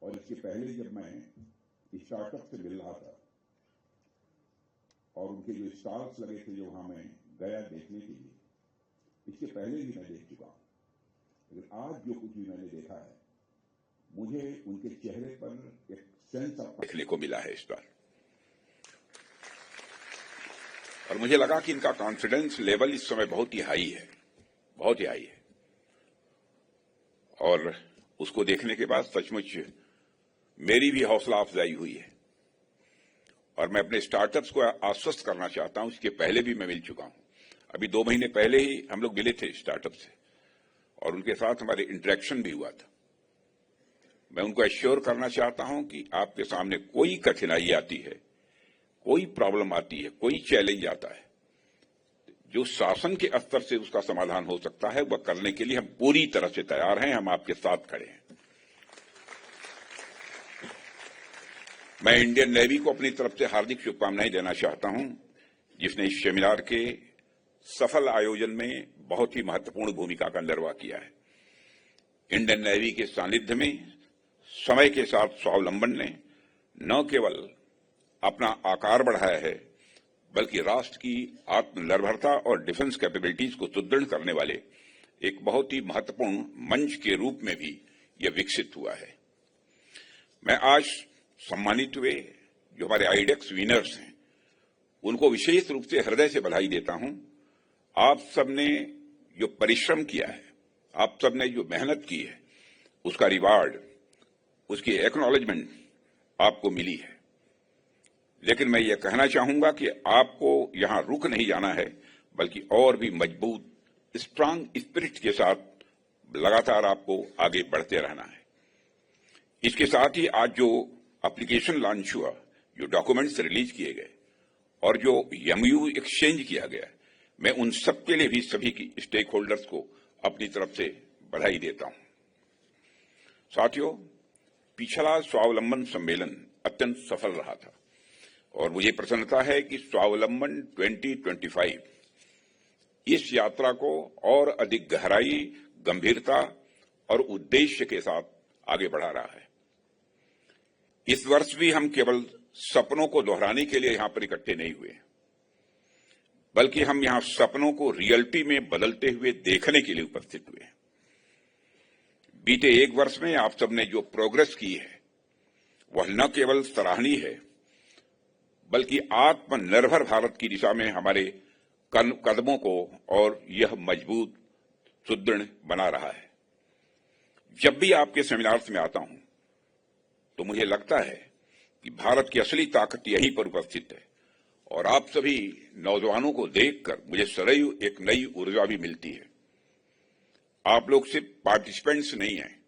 और इसके पहले जब मैं स्टार्टअप से मिल रहा था और उनके जो स्टॉल्स लगे थे जो वहां मैं गया देखने के लिए, इसके पहले भी मैं देख चुका हूं। लेकिन आज जो कुछ भी मैंने देखा है, मुझे उनके चेहरे पर एक सेंस ऑफ देखने को मिला है इस बार, और मुझे लगा कि इनका कॉन्फिडेंस लेवल इस समय बहुत ही हाई है, बहुत ही हाई है। और उसको देखने के बाद सचमुच मेरी भी हौसला अफजाई हुई है और मैं अपने स्टार्टअप्स को आश्वस्त करना चाहता हूं। इसके पहले भी मैं मिल चुका हूं। अभी 2 महीने पहले ही हम लोग मिले थे स्टार्टअप से और उनके साथ हमारे इंटरेक्शन भी हुआ था। मैं उनको एश्योर करना चाहता हूं कि आपके सामने कोई कठिनाई आती है, कोई प्रॉब्लम आती है, कोई चैलेंज आता है, जो शासन के स्तर से उसका समाधान हो सकता है, वह करने के लिए हम पूरी तरह से तैयार हैं। हम आपके साथ खड़े हैं। मैं इंडियन नेवी को अपनी तरफ से हार्दिक शुभकामनाएं देना चाहता हूं, जिसने इस सेमिनार के सफल आयोजन में बहुत ही महत्वपूर्ण भूमिका का निर्वाह किया है। इंडियन नेवी के सानिध्य में समय के साथ स्वावलंबन ने न केवल अपना आकार बढ़ाया है, बल्कि राष्ट्र की आत्मनिर्भरता और डिफेंस कैपेबिलिटीज को सुदृढ़ करने वाले एक बहुत ही महत्वपूर्ण मंच के रूप में भी यह विकसित हुआ है। मैं आज सम्मानित हुए जो हमारे आईडेक्स विनर्स हैं, उनको विशेष रूप से हृदय से बधाई देता हूं। आप सबने जो परिश्रम किया है, आप सबने जो मेहनत की है, उसका रिवार्ड, उसकी एक्नॉलेजमेंट आपको मिली है। लेकिन मैं ये कहना चाहूंगा कि आपको यहां रुक नहीं जाना है, बल्कि और भी मजबूत स्ट्रांग स्पिरिट के साथ लगातार आपको आगे बढ़ते रहना है। इसके साथ ही आज जो एप्लीकेशन लॉन्च हुआ, जो डॉक्यूमेंट्स रिलीज किए गए और जो एमयू एक्सचेंज किया गया, मैं उन सब के लिए भी सभी की स्टेक होल्डर्स को अपनी तरफ से बधाई देता हूं। साथियों, पिछला स्वावलंबन सम्मेलन अत्यंत सफल रहा था और मुझे प्रसन्नता है कि स्वावलंबन 2025 इस यात्रा को और अधिक गहराई, गंभीरता और उद्देश्य के साथ आगे बढ़ा रहा है। इस वर्ष भी हम केवल सपनों को दोहराने के लिए यहां पर इकट्ठे नहीं हुए, बल्कि हम यहां सपनों को रियलिटी में बदलते हुए देखने के लिए उपस्थित हुए। बीते 1 वर्ष में आप सबने जो प्रोग्रेस की है, वह न केवल सराहनीय है, बल्कि आत्मनिर्भर भारत की दिशा में हमारे कदमों को और यह मजबूत, सुदृढ़ बना रहा है। जब भी आपके सेमिनार्स में आता हूं, तो मुझे लगता है कि भारत की असली ताकत यहीं पर उपस्थित है और आप सभी नौजवानों को देखकर मुझे सदैव एक नई ऊर्जा भी मिलती है। आप लोग सिर्फ पार्टिसिपेंट्स नहीं हैं,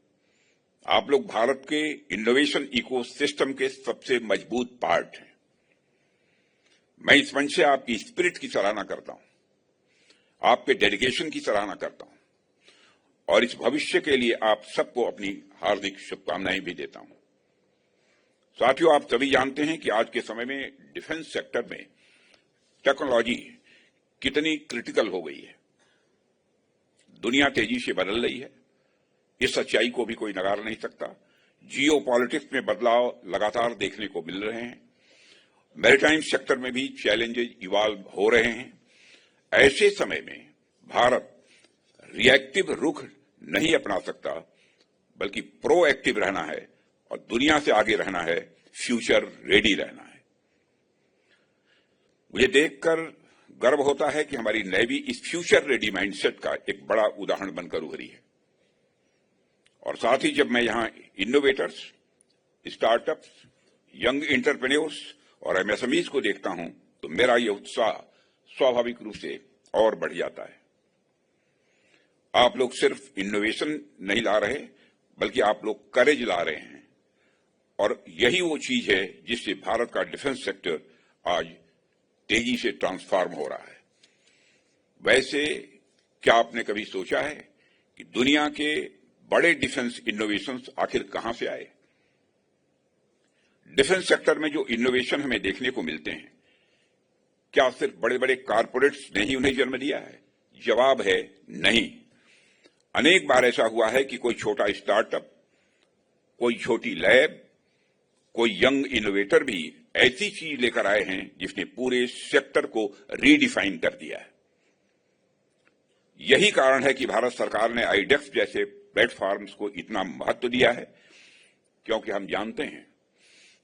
आप लोग भारत के इनोवेशन इकोसिस्टम के सबसे मजबूत पार्ट हैं। मैं इस मंच से आपकी स्पिरिट की सराहना करता हूं, आपके डेडिकेशन की सराहना करता हूं और इस भविष्य के लिए आप सबको अपनी हार्दिक शुभकामनाएं भी देता हूं। साथियों, आप सभी जानते हैं कि आज के समय में डिफेंस सेक्टर में टेक्नोलॉजी कितनी क्रिटिकल हो गई है। दुनिया तेजी से बदल रही है, इस सच्चाई को भी कोई नकार नहीं सकता। जियो पॉलिटिक्स में बदलाव लगातार देखने को मिल रहे हैं, मैरीटाइम सेक्टर में भी चैलेंजेस इवॉल्व हो रहे हैं। ऐसे समय में भारत रिएक्टिव रुख नहीं अपना सकता, बल्कि प्रोएक्टिव रहना है और दुनिया से आगे रहना है, फ्यूचर रेडी रहना है। मुझे देखकर गर्व होता है कि हमारी नेवी इस फ्यूचर रेडी माइंडसेट का एक बड़ा उदाहरण बनकर उभरी है। और साथ ही जब मैं यहां इनोवेटर्स, स्टार्टअप्स, यंग एंटरप्रेन्योर्स और एमएसएमईज को देखता हूं, तो मेरा यह उत्साह स्वाभाविक रूप से और बढ़ जाता है। आप लोग सिर्फ इनोवेशन नहीं ला रहे, बल्कि आप लोग करेज ला रहे हैं और यही वो चीज है जिससे भारत का डिफेंस सेक्टर आज तेजी से ट्रांसफॉर्म हो रहा है। वैसे क्या आपने कभी सोचा है कि दुनिया के बड़े डिफेंस इनोवेशंस आखिर कहां से आए? डिफेंस सेक्टर में जो इनोवेशन हमें देखने को मिलते हैं, क्या सिर्फ बड़े बड़े कारपोरेट्स ने ही उन्हें जन्म दिया है? जवाब है नहीं। अनेक बार ऐसा हुआ है कि कोई छोटा स्टार्टअप कोई छोटी लैब, कोई यंग इनोवेटर भी ऐसी चीज लेकर आए हैं जिसने पूरे सेक्टर को रीडिफाइन कर दिया है। यही कारण है कि भारत सरकार ने आईडेक्स जैसे प्लेटफॉर्म्स को इतना महत्व दिया है, क्योंकि हम जानते हैं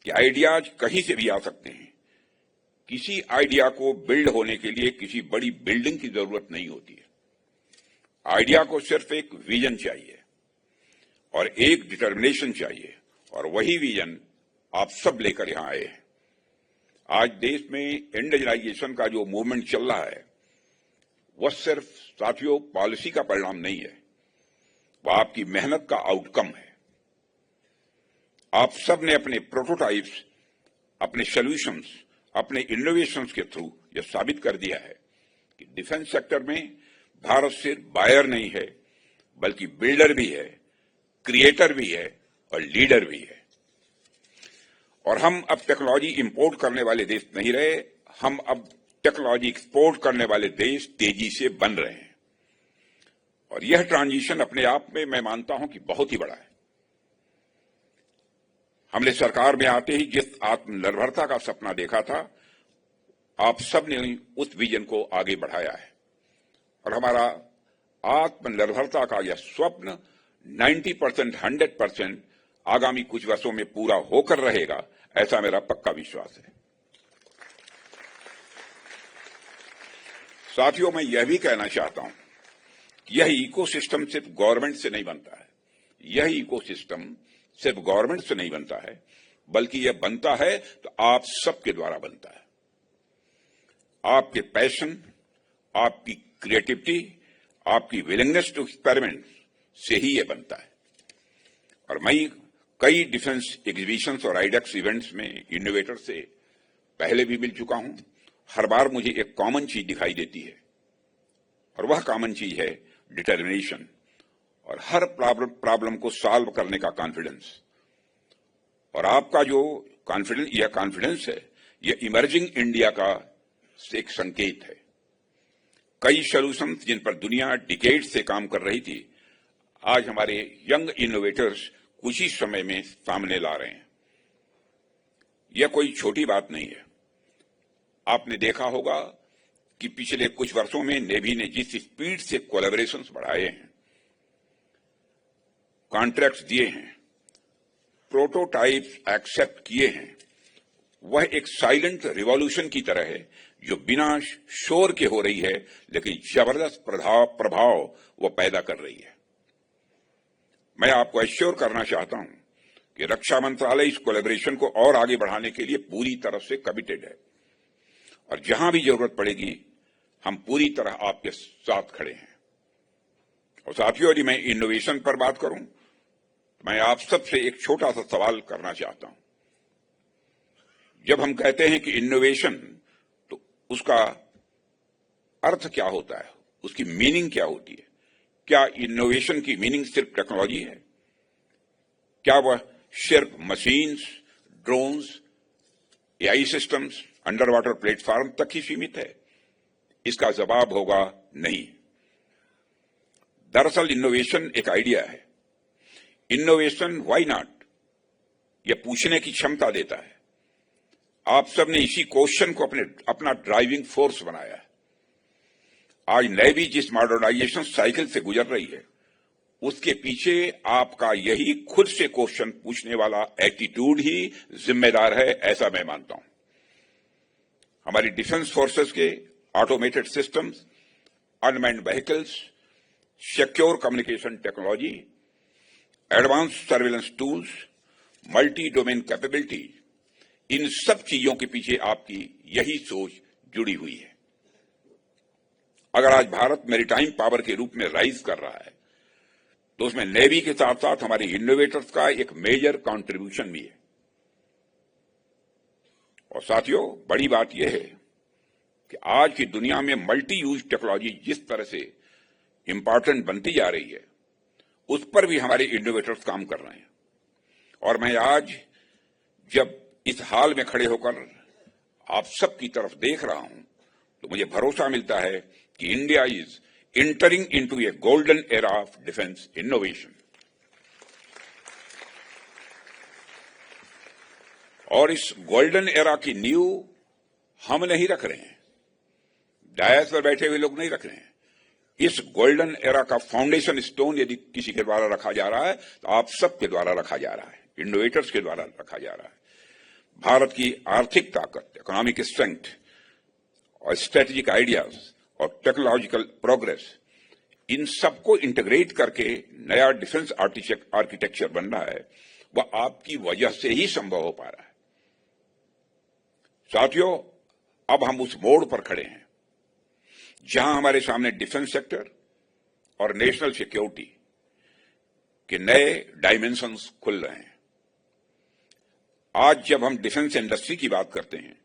कि आइडियाज कहीं से भी आ सकते हैं। किसी आइडिया को बिल्ड होने के लिए किसी बड़ी बिल्डिंग की जरूरत नहीं होती है। आइडिया को सिर्फ एक विजन चाहिए और एक डिटर्मिनेशन चाहिए, और वही विजन आप सब लेकर यहां आए हैं। आज देश में इंडियनाइजेशन का जो मूवमेंट चल रहा है, वह सिर्फ साथियों पॉलिसी का परिणाम नहीं है, वह आपकी मेहनत का आउटकम है। आप सब ने अपने प्रोटोटाइप्स, अपने सॉल्यूशंस, अपने इनोवेशंस के थ्रू यह साबित कर दिया है कि डिफेंस सेक्टर में भारत सिर्फ बायर नहीं है, बल्कि बिल्डर भी है, क्रिएटर भी है और लीडर भी है। और हम अब टेक्नोलॉजी इंपोर्ट करने वाले देश नहीं रहे, हम अब टेक्नोलॉजी एक्सपोर्ट करने वाले देश तेजी से बन रहे हैं। और यह ट्रांजिशन अपने आप में मैं मानता हूं कि बहुत ही बड़ा है। हमने सरकार में आते ही जिस आत्मनिर्भरता का सपना देखा था, आप सब ने उस विजन को आगे बढ़ाया है और हमारा आत्मनिर्भरता का यह स्वप्न 90%, 100% आगामी कुछ वर्षों में पूरा होकर रहेगा, ऐसा मेरा पक्का विश्वास है। साथियों, मैं यह भी कहना चाहता हूं कि यह इकोसिस्टम सिर्फ गवर्नमेंट से नहीं बनता है। यह इकोसिस्टम सिर्फ गवर्नमेंट से नहीं बनता है, बल्कि यह बनता है तो आप सबके द्वारा बनता है। आपके पैशन, आपकी क्रिएटिविटी, आपकी विलिंगनेस टू एक्सपेरिमेंट से ही यह बनता है। और मैं कई डिफेंस एग्जीबिशंस और आइडेक्स इवेंट्स में इनोवेटर से पहले भी मिल चुका हूं। हर बार मुझे एक कॉमन चीज दिखाई देती है, और वह कॉमन चीज है डिटर्मिनेशन और हर प्रॉब्लम को सॉल्व करने का कॉन्फिडेंस। और आपका जो कॉन्फिडेंस है, यह इमर्जिंग इंडिया का एक संकेत है। कई सॉल्यूशन जिन पर दुनिया डिकेड से काम कर रही थी, आज हमारे यंग इनोवेटर्स कुछ ही समय में सामने ला रहे हैं। यह कोई छोटी बात नहीं है। आपने देखा होगा कि पिछले कुछ वर्षों में नेवी ने जिस स्पीड से कोलैबोरेशंस बढ़ाए हैं, कॉन्ट्रैक्ट्स दिए हैं, प्रोटोटाइप्स एक्सेप्ट किए हैं, वह एक साइलेंट रिवॉल्यूशन की तरह है जो बिना शोर के हो रही है, लेकिन जबरदस्त प्रभाव वह पैदा कर रही है। मैं आपको एश्योर करना चाहता हूं कि रक्षा मंत्रालय इस कोलैबोरेशन को और आगे बढ़ाने के लिए पूरी तरह से कमिटेड है, और जहां भी जरूरत पड़ेगी हम पूरी तरह आपके साथ खड़े हैं। और साथियों, यदि मैं इनोवेशन पर बात करूं, तो मैं आप सबसे एक छोटा सा सवाल करना चाहता हूं। जब हम कहते हैं कि इनोवेशन, तो उसका अर्थ क्या होता है, उसकी मीनिंग क्या होती है? क्या इनोवेशन की मीनिंग सिर्फ टेक्नोलॉजी है? क्या वह सिर्फ machines, drones, AI systems, under water platform तक ही सीमित है? इसका जवाब होगा नहीं। दरअसल इनोवेशन एक आइडिया है। इनोवेशन व्हाई नॉट, यह पूछने की क्षमता देता है। आप सबने इसी क्वेश्चन को अपना ड्राइविंग फोर्स बनाया है। आज नेवी जिस मॉडर्नाइजेशन साइकिल से गुजर रही है, उसके पीछे आपका यही खुद से क्वेश्चन पूछने वाला एटीट्यूड ही जिम्मेदार है, ऐसा मैं मानता हूं। हमारी डिफेंस फोर्सेस के automated systems, unmanned vehicles, secure communication technology, advance surveillance tools, multi domain capability, इन सब चीजों के पीछे आपकी यही सोच जुड़ी हुई है। अगर आज भारत मैरीटाइम पावर के रूप में राइज कर रहा है, तो उसमें नेवी के साथ साथ हमारे इनोवेटर्स का एक मेजर कंट्रीब्यूशन भी है। और साथियों, बड़ी बात यह है कि आज की दुनिया में मल्टी यूज टेक्नोलॉजी जिस तरह से इंपॉर्टेंट बनती जा रही है, उस पर भी हमारे इनोवेटर्स काम कर रहे हैं। और मैं आज जब इस हाल में खड़े होकर आप सबकी तरफ देख रहा हूं, तो मुझे भरोसा मिलता है कि India is entering into A golden era of defence innovation. और इस गोल्डन एरा की नींव हम नहीं रख रहे हैं, डायस पर बैठे हुए लोग नहीं रख रहे हैं। इस गोल्डन एरा का फाउंडेशन स्टोन यदि किसी के द्वारा रखा जा रहा है तो आप सबके द्वारा रखा जा रहा है, इनोवेटर्स के द्वारा रखा जा रहा है। भारत की आर्थिक ताकत, इकोनॉमिक स्ट्रेंथ और स्ट्रेटेजिक आइडियाज और टेक्नोलॉजिकल प्रोग्रेस, इन सबको इंटीग्रेट करके नया डिफेंस आर्किटेक्चर बन रहा है, वह आपकी वजह से ही संभव हो पा रहा है। साथियों, अब हम उस मोड़ पर खड़े हैं जहां हमारे सामने डिफेंस सेक्टर और नेशनल सिक्योरिटी के नए डायमेंशंस खुल रहे हैं। आज जब हम डिफेंस इंडस्ट्री की बात करते हैं,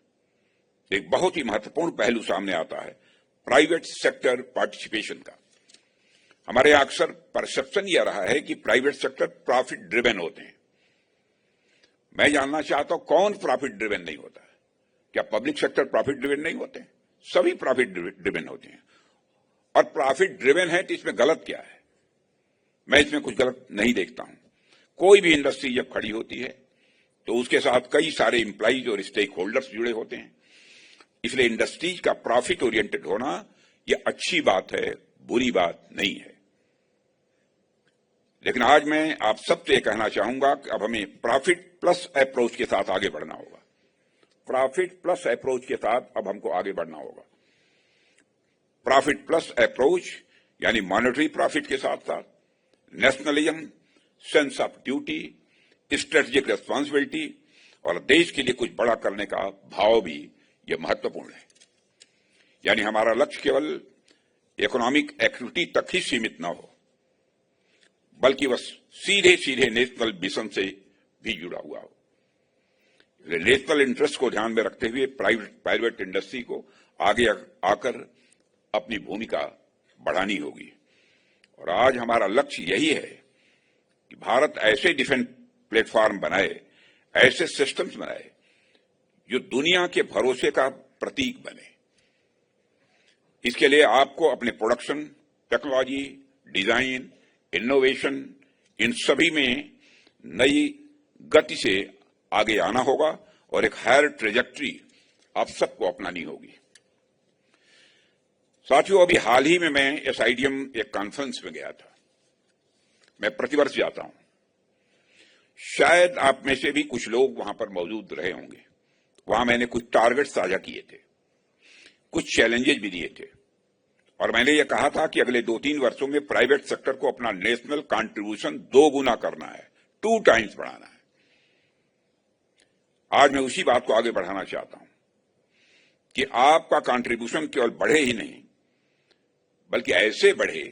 एक बहुत ही महत्वपूर्ण पहलू सामने आता है प्राइवेट सेक्टर पार्टिसिपेशन का। हमारे यहां अक्सर परसेप्शन यह रहा है कि प्राइवेट सेक्टर प्रॉफिट ड्रिवन होते हैं। मैं जानना चाहता हूं कौन प्रॉफिट ड्रिवन नहीं होता है? क्या पब्लिक सेक्टर प्रॉफिट ड्रिवन नहीं होते? सभी प्रॉफिट ड्रिवन होते हैं। और प्रॉफिट ड्रिवन है तो इसमें गलत क्या है? मैं इसमें कुछ गलत नहीं देखता हूं। कोई भी इंडस्ट्री जब खड़ी होती है तो उसके साथ कई सारे एम्प्लॉइज और स्टेक होल्डर्स जुड़े होते हैं, इसलिए इंडस्ट्रीज का प्रॉफिट ओरिएंटेड होना यह अच्छी बात है, बुरी बात नहीं है। लेकिन आज मैं आप सबसे यह कहना चाहूंगा कि अब हमें प्रॉफिट प्लस अप्रोच के साथ आगे बढ़ना होगा। प्रॉफिट प्लस अप्रोच के साथ अब हमको आगे बढ़ना होगा। प्रॉफिट प्लस अप्रोच यानी मॉनेटरी प्रॉफिट के साथ साथ nationalism, sense of duty, strategic responsibility और देश के लिए कुछ बड़ा करने का भाव भी यह महत्वपूर्ण है। यानी हमारा लक्ष्य केवल इकोनॉमिक एक्टिविटी तक ही सीमित न हो, बल्कि वह सीधे सीधे नेशनल मिशन से भी जुड़ा हुआ हो। नेशनल इंटरेस्ट को ध्यान में रखते हुए प्राइवेट इंडस्ट्री को आगे आकर अपनी भूमिका बढ़ानी होगी। और आज हमारा लक्ष्य यही है कि भारत ऐसे डिफेंस प्लेटफॉर्म बनाए, ऐसे सिस्टम्स बनाए जो दुनिया के भरोसे का प्रतीक बने। इसके लिए आपको अपने प्रोडक्शन, टेक्नोलॉजी, डिजाइन, इनोवेशन, इन सभी में नई गति से आगे आना होगा और एक हायर ट्रेजेक्ट्री आप सबको अपनानी होगी। साथियों, अभी हाल ही में मैं एसआईडीएम एक कॉन्फ्रेंस में गया था। मैं प्रतिवर्ष जाता हूं, शायद आप में से भी कुछ लोग वहां पर मौजूद रहे होंगे। वहां मैंने कुछ टारगेट साझा किए थे, कुछ चैलेंजेस भी दिए थे और मैंने यह कहा था कि अगले 2-3 वर्षों में प्राइवेट सेक्टर को अपना नेशनल कंट्रीब्यूशन 2 गुना करना है, 2 टाइम्स बढ़ाना है। आज मैं उसी बात को आगे बढ़ाना चाहता हूं कि आपका कंट्रीब्यूशन केवल बढ़े ही नहीं, बल्कि ऐसे बढ़े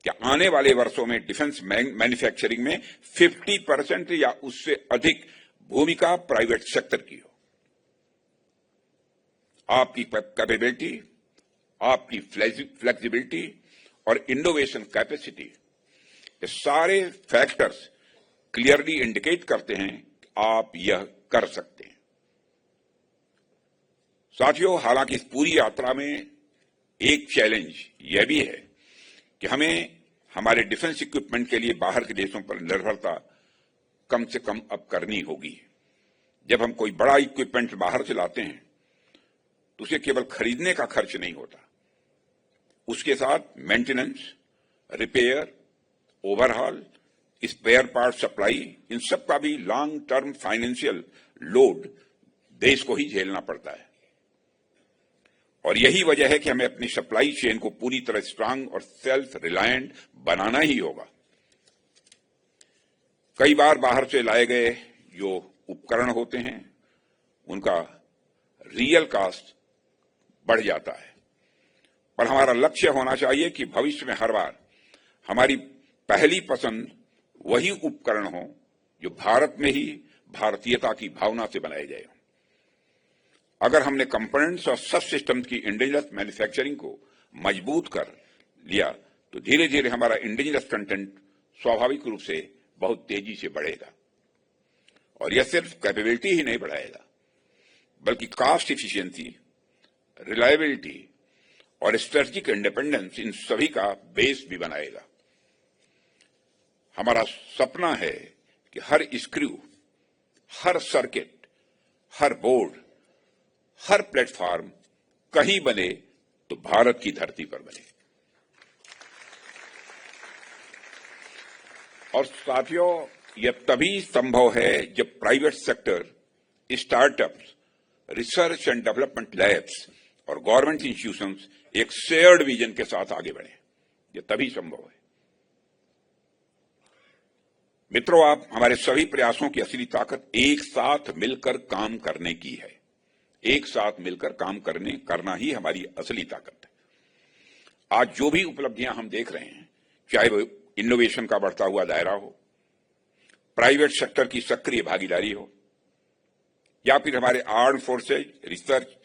कि आने वाले वर्षों में डिफेंस मैन्युफैक्चरिंग में 50% या उससे अधिक भूमिका प्राइवेट सेक्टर की हो। आपकी कैपेबिलिटी, आपकी फ्लेक्सिबिलिटी और इनोवेशन कैपेसिटी, ये सारे फैक्टर्स क्लियरली इंडिकेट करते हैं कि आप यह कर सकते हैं। साथियों, हालांकि इस पूरी यात्रा में एक चैलेंज यह भी है कि हमें हमारे डिफेंस इक्विपमेंट के लिए बाहर के देशों पर निर्भरता कम से कम अब करनी होगी। जब हम कोई बड़ा इक्विपमेंट बाहर से लाते हैं तो उसे केवल खरीदने का खर्च नहीं होता, उसके साथ maintenance, repair, overhaul, spare part supply, इन सब का भी लॉन्ग टर्म फाइनेंशियल लोड देश को ही झेलना पड़ता है। और यही वजह है कि हमें अपनी सप्लाई चेन को पूरी तरह स्ट्रांग और सेल्फ रिलायंट बनाना ही होगा। कई बार बाहर से लाए गए जो उपकरण होते हैं उनका रियल कॉस्ट बढ़ जाता है, पर हमारा लक्ष्य होना चाहिए कि भविष्य में हर बार हमारी पहली पसंद वही उपकरण हो जो भारत में ही भारतीयता की भावना से बनाए जाए। अगर हमने कंपोनेंट्स और सब सिस्टम की इंडिजिनस मैन्युफैक्चरिंग को मजबूत कर लिया तो धीरे धीरे हमारा इंडिजिनस कंटेंट स्वाभाविक रूप से बहुत तेजी से बढ़ेगा। और यह सिर्फ कैपेबिलिटी ही नहीं बढ़ाएगा, बल्कि कॉस्ट इफिशिएंसी, रिलायबिलिटी और स्ट्रेटेजिक इंडिपेंडेंस, इन सभी का बेस भी बनाएगा। हमारा सपना है कि हर स्क्रू, हर सर्किट, हर बोर्ड, हर प्लेटफॉर्म कहीं बने तो भारत की धरती पर बने। और साथियों, यह तभी संभव है जब private sector, startups, research and development labs और गवर्नमेंट इंस्टीट्यूशंस एक शेयर्ड विजन के साथ आगे बढ़े। यह तभी संभव है। मित्रों, आप हमारे सभी प्रयासों की असली ताकत एक साथ मिलकर काम करने की है। एक साथ मिलकर काम करना ही हमारी असली ताकत है। आज जो भी उपलब्धियां हम देख रहे हैं, चाहे वो इनोवेशन का बढ़ता हुआ दायरा हो, प्राइवेट सेक्टर की सक्रिय भागीदारी हो, या फिर हमारे आर्म्ड फोर्सेज, रिसर्च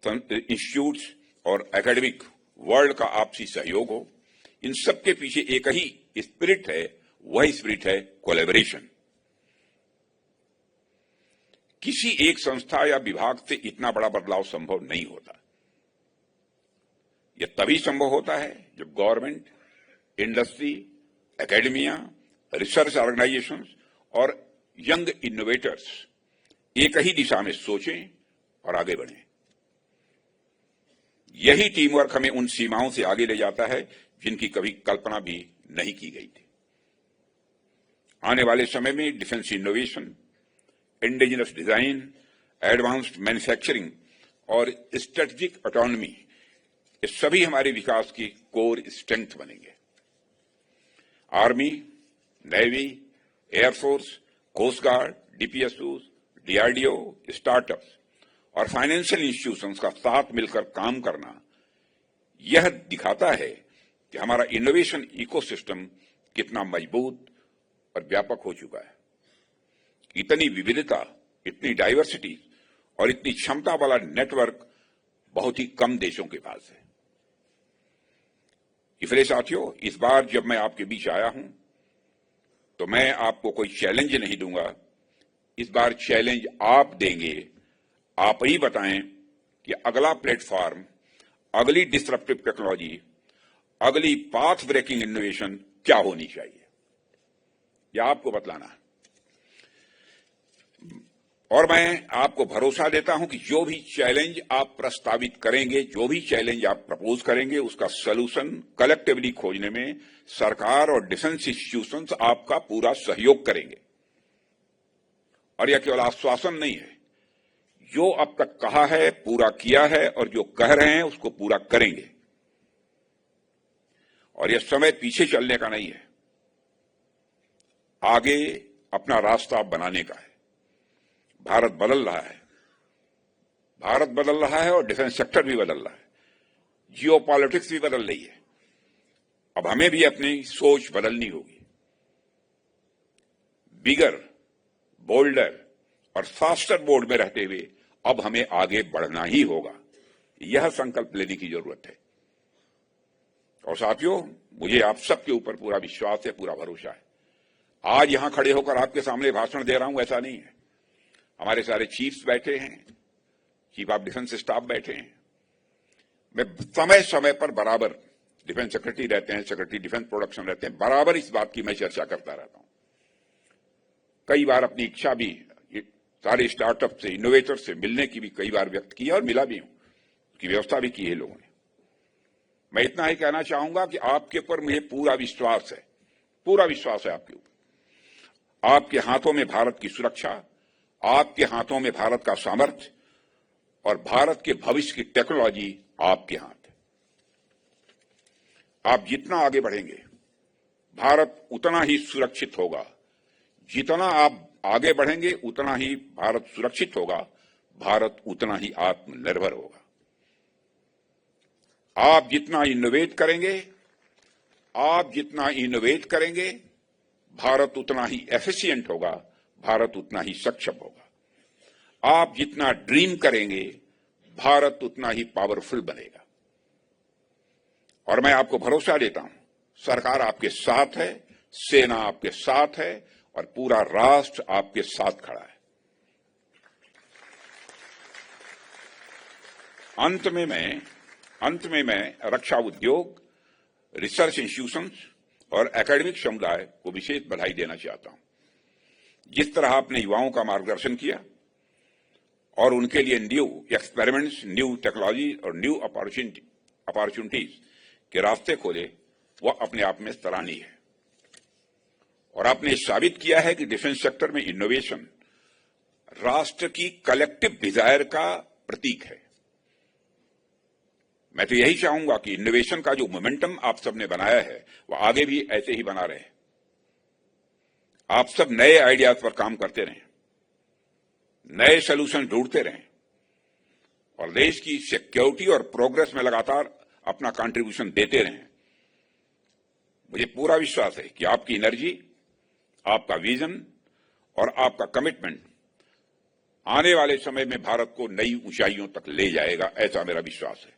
इंस्टीट्यूट्स और एकेडमिक वर्ल्ड का आपसी सहयोग हो, इन सब के पीछे एक ही स्पिरिट है, वही स्पिरिट है कोलैबोरेशन। किसी एक संस्था या विभाग से इतना बड़ा बदलाव संभव नहीं होता। यह तभी संभव होता है जब government, industry, academia, research organisations और यंग इनोवेटर्स एक ही दिशा में सोचें और आगे बढ़ें। यही टीम वर्क हमें उन सीमाओं से आगे ले जाता है जिनकी कभी कल्पना भी नहीं की गई थी। आने वाले समय में defence innovation, indigenous design, advanced manufacturing और स्ट्रेटेजिक ऑटोनॉमी, ये सभी हमारे विकास की कोर स्ट्रेंथ बनेंगे। Army, navy, air force, coast guard, DPSU, DRDO, startups और फाइनेंशियल इंस्टीट्यूशंस का साथ मिलकर काम करना, यह दिखाता है कि हमारा इनोवेशन इकोसिस्टम कितना मजबूत और व्यापक हो चुका है। इतनी विविधता, इतनी डाइवर्सिटी और इतनी क्षमता वाला नेटवर्क बहुत ही कम देशों के पास है। इसलिए साथियों, इस बार जब मैं आपके बीच आया हूं तो मैं आपको कोई चैलेंज नहीं दूंगा। इस बार चैलेंज आप देंगे। आप ही बताएं कि अगला प्लेटफॉर्म, अगली डिसरप्टिव टेक्नोलॉजी, अगली पाथ ब्रेकिंग इनोवेशन क्या होनी चाहिए, यह आपको बतलाना है। और मैं आपको भरोसा देता हूं कि जो भी चैलेंज आप प्रस्तावित करेंगे, जो भी चैलेंज आप प्रपोज करेंगे, उसका सलूशन कलेक्टिवली खोजने में सरकार और डिफेंस इंस्टीट्यूशंस आपका पूरा सहयोग करेंगे। और यह केवल आश्वासन नहीं है, जो अब तक कहा है पूरा किया है और जो कह रहे हैं उसको पूरा करेंगे। और यह समय पीछे चलने का नहीं है, आगे अपना रास्ता बनाने का है। भारत बदल रहा है, भारत बदल रहा है और डिफेंस सेक्टर भी बदल रहा है, जियोपॉलिटिक्स भी बदल रही है। अब हमें भी अपनी सोच बदलनी होगी। बिगर, बोल्डर और फास्टर मोड में रहते हुए अब हमें आगे बढ़ना ही होगा। यह संकल्प लेने की जरूरत है। और साथियों, मुझे आप सबके ऊपर पूरा विश्वास है, पूरा भरोसा है। आज यहां खड़े होकर आपके सामने भाषण दे रहा हूं, ऐसा नहीं है। हमारे सारे चीफ्स बैठे हैं, चीफ ऑफ डिफेंस स्टाफ बैठे हैं। मैं समय समय पर बराबर, डिफेंस सेक्रेटरी रहते हैं, सेक्रेटरी डिफेंस प्रोडक्शन रहते हैं, बराबर इस बात की मैं चर्चा करता रहता हूं। कई बार अपनी इच्छा भी सारे स्टार्टअप से, इनोवेटर से मिलने की भी कई बार व्यक्त की और मिला भी हूं, उसकी व्यवस्था भी की है लोगों ने। मैं इतना ही कहना चाहूंगा कि आपके ऊपर मुझे पूरा विश्वास है, पूरा विश्वास है आपके ऊपर। आपके हाथों में भारत की सुरक्षा, आपके हाथों में भारत का सामर्थ्य और भारत के भविष्य की टेक्नोलॉजी आपके हाथ है। आप जितना आगे बढ़ेंगे, भारत उतना ही सुरक्षित होगा। जितना आप आगे बढ़ेंगे, उतना ही भारत सुरक्षित होगा, भारत उतना ही आत्मनिर्भर होगा। आप जितना इनोवेट करेंगे, भारत उतना ही एफिशिएंट होगा, भारत उतना ही सक्षम होगा। आप जितना ड्रीम करेंगे, भारत उतना ही पावरफुल बनेगा। और मैं आपको भरोसा देता हूं, सरकार आपके साथ है, सेना आपके साथ है और पूरा राष्ट्र आपके साथ खड़ा है। अंत में मैं रक्षा उद्योग, रिसर्च इंस्टीट्यूशंस और एकेडमिक समुदाय को विशेष बधाई देना चाहता हूं। जिस तरह आपने युवाओं का मार्गदर्शन किया और उनके लिए न्यू एक्सपेरिमेंट्स, न्यू टेक्नोलॉजी और न्यू अपॉर्चुनिटीज के रास्ते खोले, वह अपने आप में सराहनीय है। और आपने साबित किया है कि डिफेंस सेक्टर में इनोवेशन राष्ट्र की कलेक्टिव डिजायर का प्रतीक है। मैं तो यही चाहूंगा कि इनोवेशन का जो मोमेंटम आप सबने बनाया है वह आगे भी ऐसे ही बना रहे। आप सब नए आइडियाज पर काम करते रहें, नए सोल्यूशन ढूंढते रहें और देश की सिक्योरिटी और प्रोग्रेस में लगातार अपना कंट्रीब्यूशन देते रहें। मुझे पूरा विश्वास है कि आपकी एनर्जी, आपका विजन और आपका कमिटमेंट आने वाले समय में भारत को नई ऊंचाइयों तक ले जाएगा, ऐसा मेरा विश्वास है।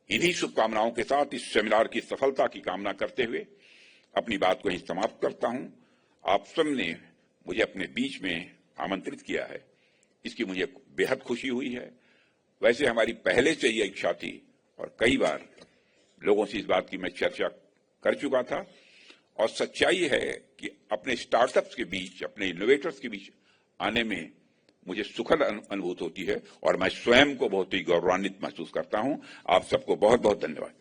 इन्हीं शुभकामनाओं के साथ इस सेमिनार की सफलता की कामना करते हुए अपनी बात को यहीं समाप्त करता हूं। आप सबने मुझे अपने बीच में आमंत्रित किया है, इसकी मुझे बेहद खुशी हुई है। वैसे हमारी पहले से ये इच्छा थी और कई बार लोगों से इस बात की मैं चर्चा कर चुका था, और सच्चाई है कि अपने स्टार्टअप्स के बीच, अपने इनोवेटर्स के बीच आने में मुझे सुखद अनुभूति होती है और मैं स्वयं को बहुत ही गौरवान्वित महसूस करता हूं। आप सबको बहुत बहुत धन्यवाद।